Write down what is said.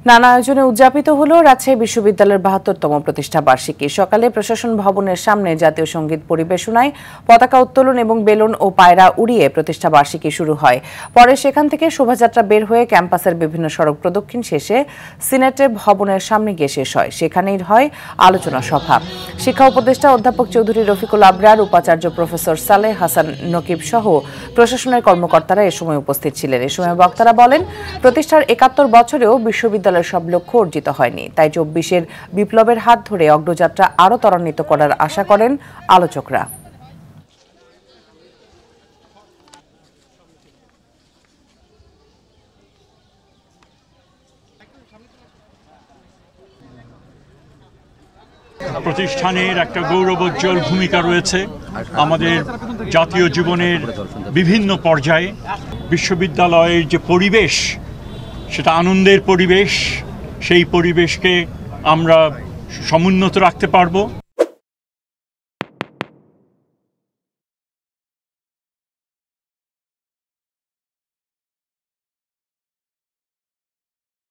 নানা আয়োজনে উদযাপিত হলো রাজশাহী বিশ্ববিদ্যালয়ের ৭২তম প্রতিষ্ঠা বার্ষিকী। সকালে প্রশাসন ভবনের সামনে জাতীয় সঙ্গীত পরিবেশনায়, পতাকা উত্তোলন এবং বেলুন ও পায়রা উড়িয়ে প্রতিষ্ঠা বার্ষিকী শুরু হয়। পরে সেখান থেকে শোভাযাত্রা বের হয়ে ক্যাম্পাসের বিভিন্ন সড়ক প্রদক্ষিণ শেষে সিনেটে ভবনের সামনে গিয়ে শেষ হয়। সেখানেই হয় আলোচনা সভা। শিক্ষা উপদেষ্টা অধ্যাপক চৌধুরী রফিকুল আবরার, উপাচার্য প্রফেসর সালেহ হাসান নকিব সহ প্রশাসনের কর্মকর্তারা এ সময় উপস্থিত ছিলেন। এ সময় বক্তারা বলেন, প্রতিষ্ঠার ৭১ বছরেও বিশ্ববিদ্যালয় সব লক্ষ্য অর্জিত হয়নি, তাই ২৪-এর বিপ্লবের হাত ধরে অগ্রযাত্রা আরও ত্বরান্বিত করার আশা করেন আলোচকরা। প্রতিষ্ঠানের একটা গৌরবোজ্জ্বল ভূমিকা রয়েছে আমাদের জাতীয় জীবনের বিভিন্ন পর্যায়ে। বিশ্ববিদ্যালয়ের যে পরিবেশ, সেটা আনন্দের পরিবেশ, সেই পরিবেশকে আমরা সমুন্নত রাখতে পারবো।